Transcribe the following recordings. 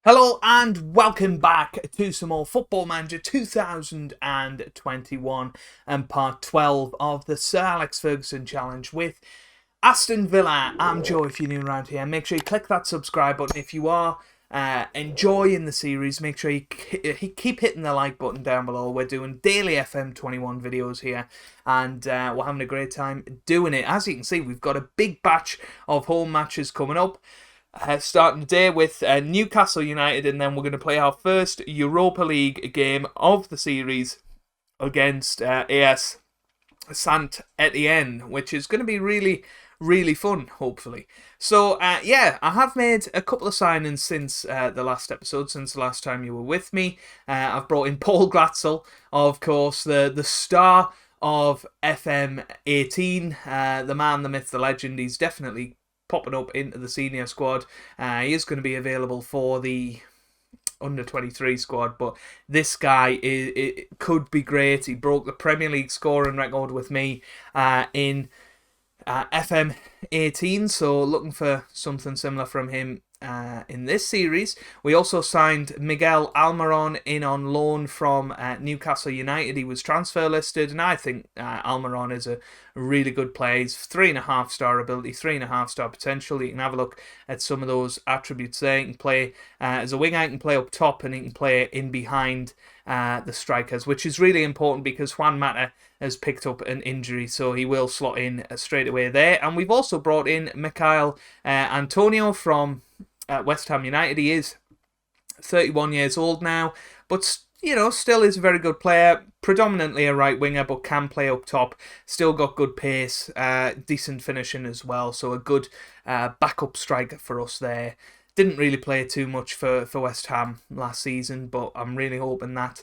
Hello and welcome back to some more Football Manager 2021 and part 12 of the Sir Alex Ferguson challenge with Aston Villa. I'm Joe if you're new around here. Make sure you click that subscribe button if you are enjoying the series. Make sure you keep hitting the like button down below. We're doing daily FM21 videos here and we're having a great time doing it. As you can see, we've got a big batch of home matches coming up. Starting today with Newcastle United, and then we're going to play our first Europa League game of the series against AS Saint Etienne, which is going to be really fun, hopefully. So, yeah, I have made a couple of signings since the last episode, since the last time you were with me. I've brought in Paul Glatzel, of course, the star of FM18, the man, the myth, the legend. He's definitely popping up into the senior squad. He is going to be available for the under-23 squad, but this guy it could be great. He broke the Premier League scoring record with me in FM18, so looking for something similar from him in this series. We also signed Miguel Almiron in on loan from Newcastle United. He was transfer listed, and I think Almiron is a really good player. He's 3.5-star ability, 3.5-star potential. You can have a look at some of those attributes there. He can play as a winger, he can play up top, and he can play in behind the strikers, which is really important because Juan Mata has picked up an injury, so he will slot in straight away there. And we've also brought in Michail Antonio from West Ham United. He is 31 years old now, but you know, still is a very good player. Predominantly a right winger, but can play up top. Still got good pace, decent finishing as well. So a good backup striker for us there. Didn't really play too much for West Ham last season, but I'm really hoping that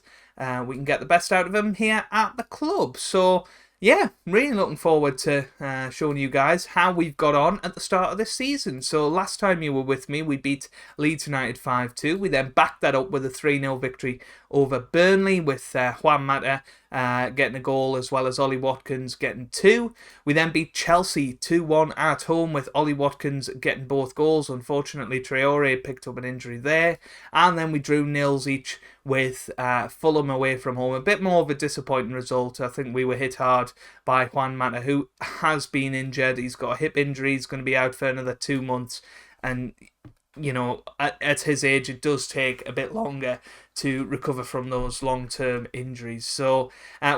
we can get the best out of him here at the club. So yeah, really looking forward to showing you guys how we've got on at the start of this season. So last time you were with me, we beat Leeds United 5-2. We then backed that up with a 3-0 victory over Burnley with Juan Mata getting a goal as well as Ollie Watkins getting 2. We then beat Chelsea 2-1 at home with Ollie Watkins getting both goals. Unfortunately, Traore picked up an injury there. And then we drew 0-0 each with Fulham away from home. A bit more of a disappointing result. I think we were hit hard by Juan Mata, who has been injured. He's got a hip injury. He's going to be out for another 2 months. And, you know, at his age, it does take a bit longer to recover from those long-term injuries. So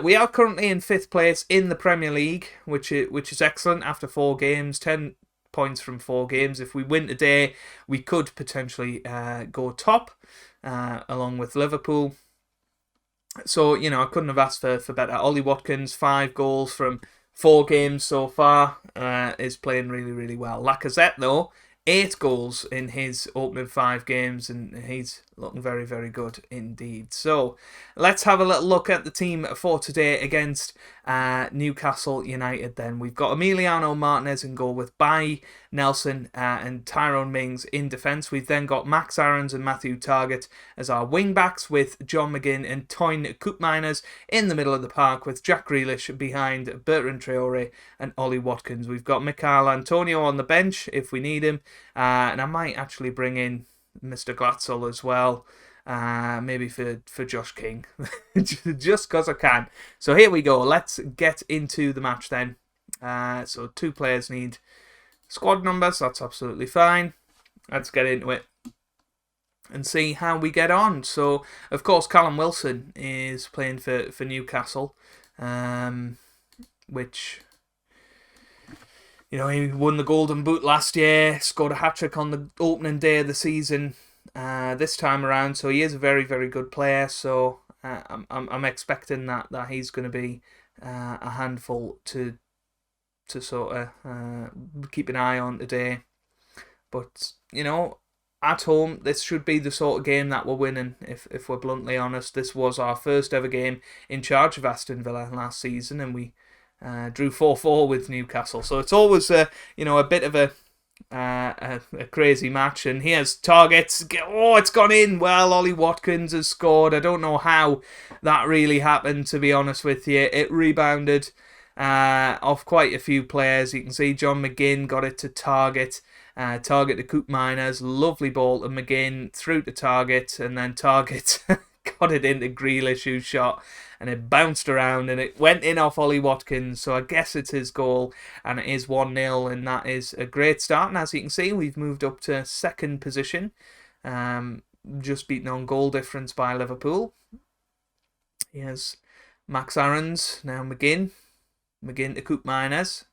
we are currently in 5th place in the Premier League, which is excellent after 4 games, 10 points from 4 games. If we win today, we could potentially go top along with Liverpool. So, you know, I couldn't have asked for better. Ollie Watkins, 5 goals from 4 games so far, is playing really well. Lacazette, though, 8 goals in his opening 5 games, and he's looking very good indeed. So let's have a little look at the team for today against Newcastle United then. We've got Emiliano Martinez in goal with Bailly, Nelson and Tyrone Mings in defence. We've then got Max Aarons and Matthew Targett as our wing-backs with John McGinn and Toyn Koopmeiners in the middle of the park with Jack Grealish behind Bertrand Traore and Ollie Watkins. We've got Michail Antonio on the bench if we need him, and I might actually bring in Mr. Glatzel as well, maybe for Josh King, just because I can. So here we go. Let's get into the match then. So 2 players need squad numbers. That's absolutely fine. Let's get into it and see how we get on. So, of course, Callum Wilson is playing for Newcastle, which, you know, he won the Golden Boot last year, scored a hat-trick on the opening day of the season this time around, so he is a very good player. So I'm expecting that he's going to be a handful to sort of keep an eye on today. But, you know, at home, this should be the sort of game that we're winning, if we're bluntly honest. This was our first ever game in charge of Aston Villa last season, and we drew 4-4 with Newcastle. So it's always you know, a bit of a crazy match. And here's targets. Oh, it's gone in. Well, Ollie Watkins has scored. I don't know how that really happened, to be honest with you. It rebounded off quite a few players. You can see John McGinn got it to Targett. Target to Coop Miners, lovely ball to McGinn, through to Target, and then Target got it into Grealish, who shot, and it bounced around, and it went in off Ollie Watkins, so I guess it's his goal, and it is 1-0, and that is a great start, and as you can see, we've moved up to second position, just beaten on goal difference by Liverpool. Here's Max Aarons, now McGinn to Coop Miners.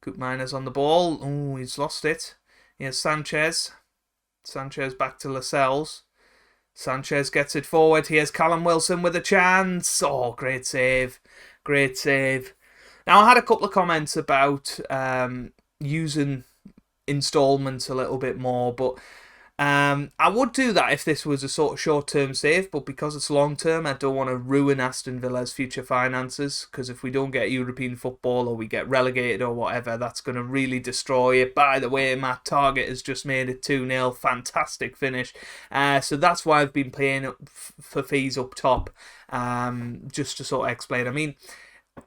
Coop Miners on the ball. Oh, he's lost it. Here's Sanchez back to Lascelles. Sanchez gets it forward. Here's Callum Wilson with a chance. Oh, great save. Great save. Now, I had a couple of comments about using installments a little bit more, but I would do that if this was a sort of short-term save, but because it's long-term, I don't want to ruin Aston Villa's future finances, because if we don't get European football or we get relegated or whatever, that's going to really destroy it. By the way, Matt Target has just made it 2-0. Fantastic finish. So that's why I've been paying for fees up top, just to sort of explain. I mean,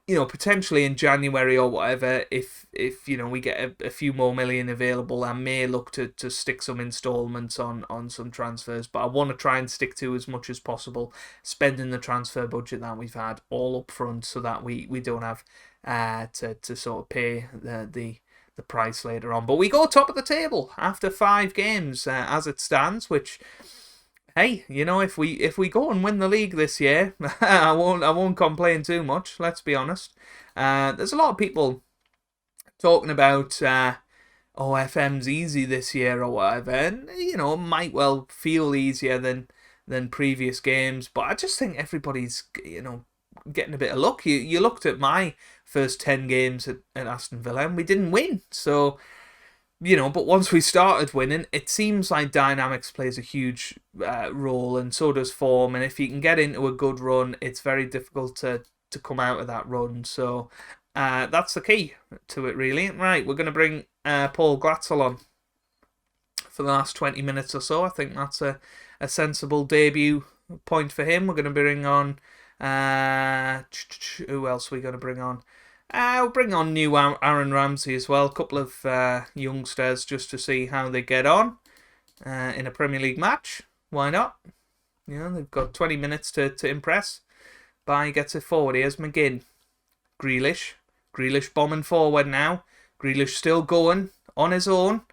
potentially in January or whatever, if we get a few more million available, I may look to stick some installments on some transfers, but I want to try and stick to as much as possible, spending the transfer budget that we've had all up front, so that we don't have to sort of pay the price later on. But we go top of the table after 5 games as it stands, which, hey, if we go and win the league this year, I won't complain too much. Let's be honest. There's a lot of people talking about FM's easy this year or whatever, and it might well feel easier than previous games, but I just think everybody's getting a bit of luck. You looked at my first 10 games at Aston Villa and we didn't win, so. But once we started winning, it seems like dynamics plays a huge role, and so does form. And if you can get into a good run, it's very difficult to come out of that run. So that's the key to it, really. Right, we're going to bring Paul Glatzel on for the last 20 minutes or so. I think that's a sensible debut point for him. We're going to bring on... who else are we going to bring on? We'll bring on new Aaron Ramsey as well. A couple of youngsters just to see how they get on in a Premier League match. Why not? They've got 20 minutes to impress. Bai gets it forward. Here's McGinn. Grealish bombing forward now. Grealish still going on his own.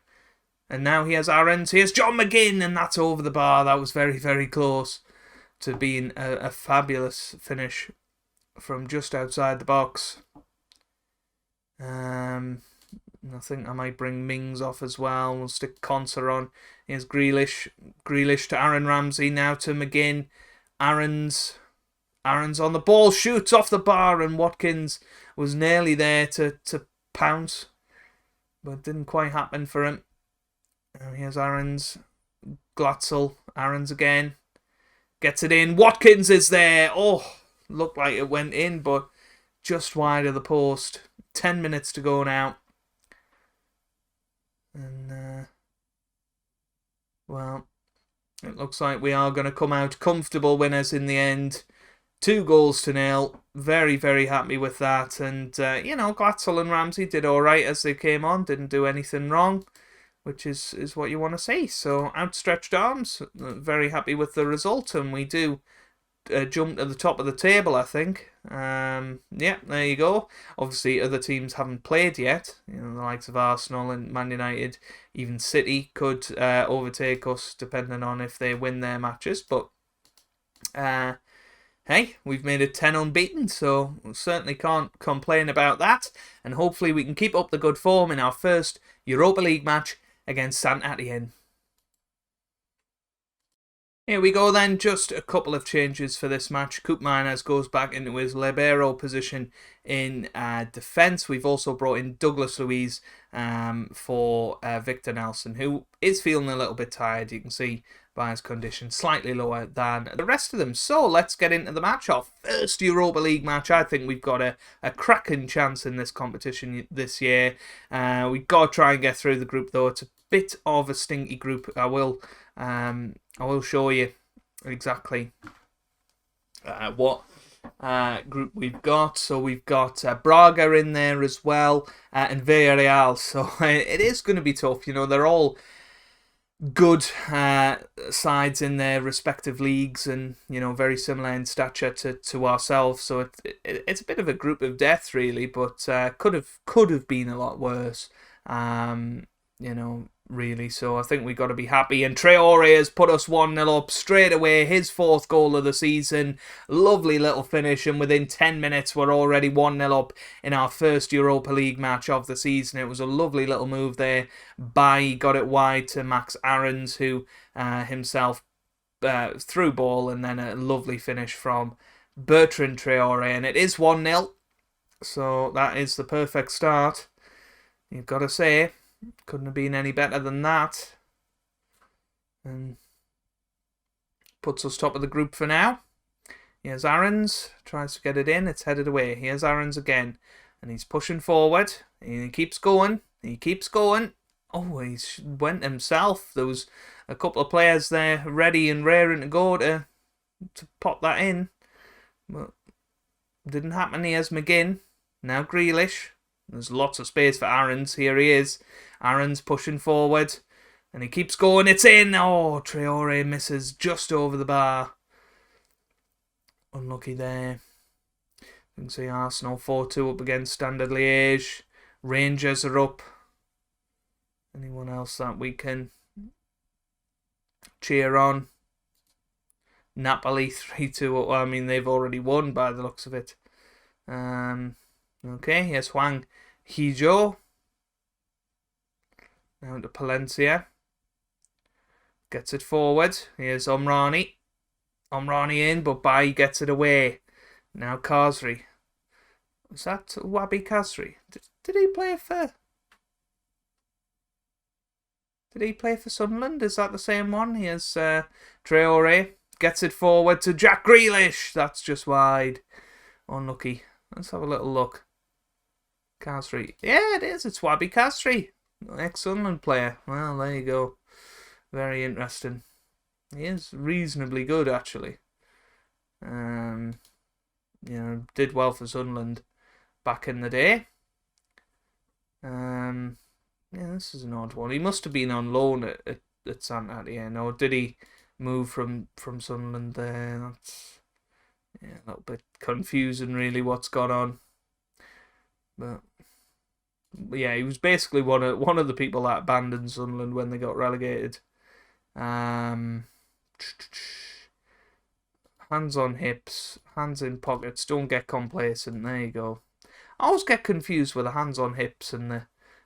And now he has Aarons. Here's John McGinn, and that's over the bar. That was very, very close to being a fabulous finish from just outside the box. I think I might bring Mings off as well. We'll stick Conser on. Here's Grealish to Aaron Ramsey, now to McGinn. Aaron's on the ball, shoots off the bar, and Watkins was nearly there to pounce, but didn't quite happen for him. Here's Aaron's. Glatzel. Aaron's again. Gets it in. Watkins is there. Oh, looked like it went in, but just wide of the post. 10 minutes to go now. And, well, it looks like we are going to come out comfortable winners in the end. 2-0. Very, very happy with that. And, Glatzel and Ramsey did all right as they came on. Didn't do anything wrong, which is what you want to see. So, outstretched arms. Very happy with the result. And we do jump to the top of the table, I think. Yeah, there you go. Obviously, other teams haven't played yet. The likes of Arsenal and Man United, even City could overtake us depending on if they win their matches. But hey, we've made it 10 unbeaten, so we certainly can't complain about that. And hopefully we can keep up the good form in our first Europa League match against Saint Etienne. Here we go then, just a couple of changes for this match. Coop Miners goes back into his libero position in defence. We've also brought in Douglas Luiz for Victor Nelson, who is feeling a little bit tired. You can see by his condition, slightly lower than the rest of them. So let's get into the match. Our first Europa League match. I think we've got a cracking chance in this competition this year. We've got to try and get through the group, though. It's a bit of a stinky group. I will show you exactly what group we've got. So we've got Braga in there as well, and Villarreal. So it is going to be tough. They're all good sides in their respective leagues, and very similar in stature to ourselves. So it's a bit of a group of death, really, but could have been a lot worse. Really. So I think we've got to be happy. And Traore has put us 1-0 up straight away. His 4th goal of the season. Lovely little finish. And within 10 minutes, we're already 1-0 up in our first Europa League match of the season. It was a lovely little move there. Bailly got it wide to Max Aarons, who himself threw ball. And then a lovely finish from Bertrand Traore. And it is 1-0. So that is the perfect start. You've got to say. Couldn't have been any better than that. And puts us top of the group for now. Here's Aarons. Tries to get it in. It's headed away. Here's Aarons again. And he's pushing forward. And he keeps going. He keeps going. Oh, he went himself. There was a couple of players there ready and raring to go to pop that in. But didn't happen. Here's McGinn. Now Grealish. There's lots of space for Aarons. Here he is. Aarons pushing forward. And he keeps going. It's in. Oh, Traore misses just over the bar. Unlucky there. You can see Arsenal 4-2 up against Standard Liège. Rangers are up. Anyone else that we can cheer on? Napoli 3-2. I mean, they've already won by the looks of it. Okay, here's Hwang Hee-jo. Now to Palencia. Gets it forward. Here's Omrani. Omrani in, but Bailly gets it away. Now Khazri. Was that Wabi Khazri? Did he play for... Did he play for Sunderland? Is that the same one? Here's Traore. Gets it forward to Jack Grealish. That's just wide. Unlucky. Let's have a little look. Khazri. Yeah, it is. It's Wabi Khazri. Ex-Sunderland player. Well, there you go. Very interesting. He is reasonably good, actually. Did well for Sunderland back in the day. Yeah, this is an odd one. He must have been on loan at Santander, or did he move from Sunderland there? That's a little bit confusing, really, what's gone on. But yeah, he was basically one of the people that abandoned Sunderland when they got relegated. Hands on hips, hands in pockets, don't get complacent. There you go. I always get confused with the hands on hips and the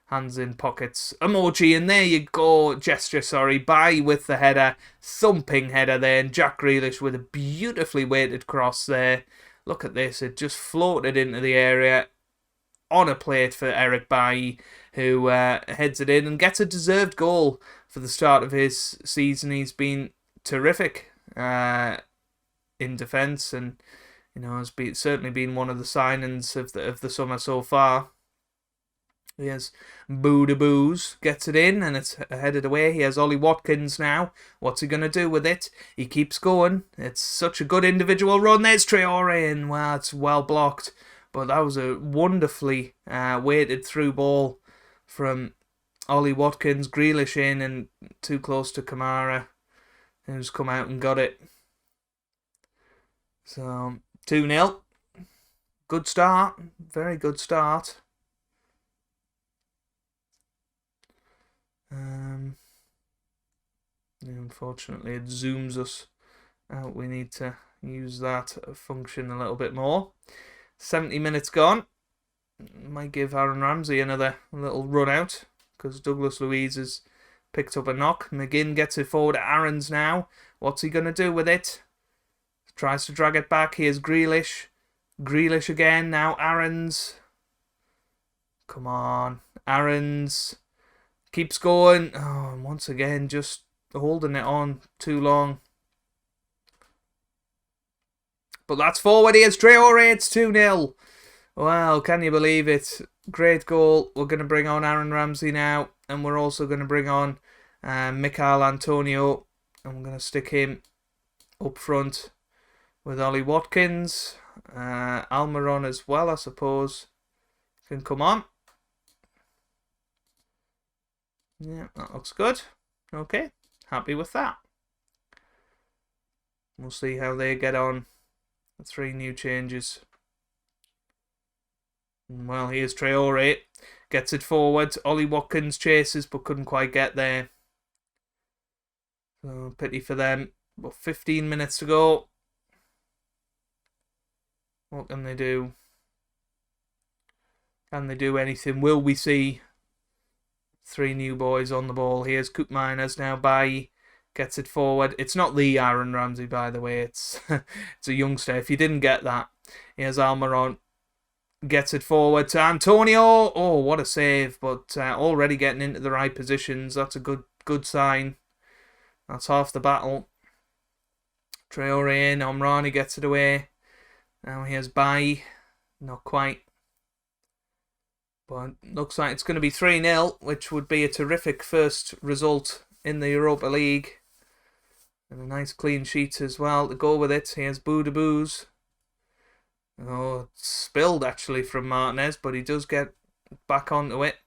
hands in pockets emoji, and there you go. Bailly with the header, thumping header there, and Jack Grealish with a beautifully weighted cross there. Look at this, it just floated into the area on a plate for Eric Bailly, who heads it in and gets a deserved goal for the start of his season. He's been terrific in defence, and has certainly been one of the signings of the summer so far. Here's Boo Booze, gets it in, and it's headed away. He has Ollie Watkins now. What's he going to do with it? He keeps going. It's such a good individual run. There's Traore, and wow, it's well blocked. But that was a wonderfully weighted through ball from Ollie Watkins. Grealish in, and too close to Kamara, who's come out and got it. So, 2-0. Good start. Very good start. Unfortunately, it zooms us out. We need to use that function a little bit more. 70 minutes gone. Might give Aaron Ramsey another little run out, because Douglas Luiz has picked up a knock. McGinn gets it forward to Aarons now. What's he going to do with it? Tries to drag it back. Here's Grealish. Grealish again. Now Aarons. Come on. Aarons. Keeps going. Oh, and once again, just holding it on too long. But that's forward. Here's Traore. It's 2-0. Well, can you believe it? Great goal. We're going to bring on Aaron Ramsey now. And we're also going to bring on Michail Antonio. And we're going to stick him up front with Ollie Watkins. Almiron as well, I suppose, can come on. Yeah, that looks good. Okay, happy with that. We'll see how they get on. 3 new changes. Well, here's Traore. Gets it forward. Ollie Watkins chases but couldn't quite get there. So, pity for them. But 15 minutes to go. What can they do? Can they do anything? Will we see 3 new boys on the ball? Here's Koopmeiners now. Bailly gets it forward. It's not the Aaron Ramsey, by the way. It's it's a youngster. If you didn't get that, here's Almiron. Gets it forward to Antonio. Oh, what a save. But already getting into the right positions. That's a good sign. That's half the battle. Traore in. Omrani gets it away. Now here's Bailly. Not quite. But looks like it's going to be 3-0, which would be a terrific first result in the Europa League. And a nice clean sheet as well to go with it. Here's Boodaboos. Oh, it's spilled actually from Martinez, but he does get back onto it.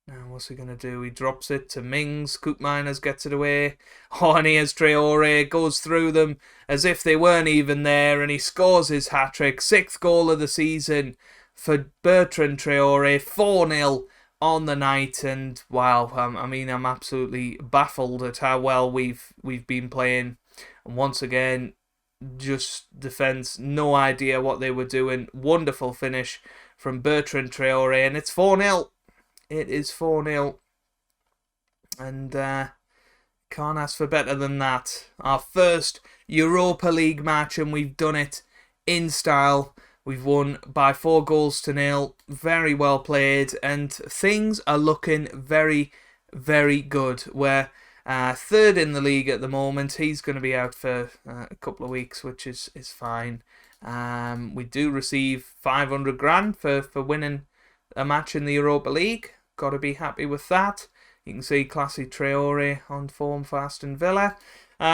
Now, what's he going to do? He drops it to Mings. Koopmeiners gets it away. Oh, and here's Traore. Goes through them as if they weren't even there, and he scores his hat-trick. 6th goal of the season for Bertrand Traore. 4-0 on the night, and wow, I mean, I'm absolutely baffled at how well we've been playing. And once again, just defence, no idea what they were doing. Wonderful finish from Bertrand Traore, and it's 4-0. It is 4-0. And can't ask for better than that. Our first Europa League match, and we've done it in style. We've won by 4-0. Very well played, and things are looking very, very good. We're 3rd in the league at the moment. He's going to be out for a couple of weeks, which is fine. We do receive 500 grand for winning a match in the Europa League. Got to be happy with that. You can see classy Traore on form for Aston Villa.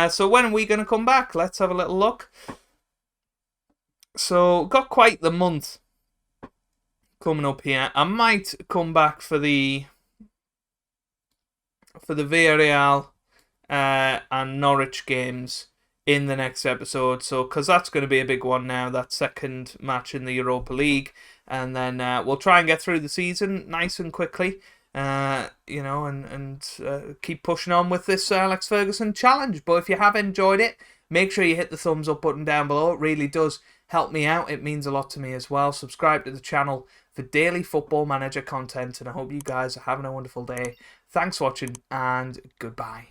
So when are we going to come back? Let's have a little look. So got quite the month coming up here. I might come back for the Villarreal and Norwich games in the next episode. So because that's going to be a big one now, that second match in the Europa League. And then we'll try and get through the season nice and quickly, you know, and keep pushing on with this Sir Alex Ferguson challenge. But if you have enjoyed it, make sure you hit the thumbs up button down below. It really does help me out. It means a lot to me as well. Subscribe to the channel for daily Football Manager content, and I hope you guys are having a wonderful day. Thanks for watching, and goodbye.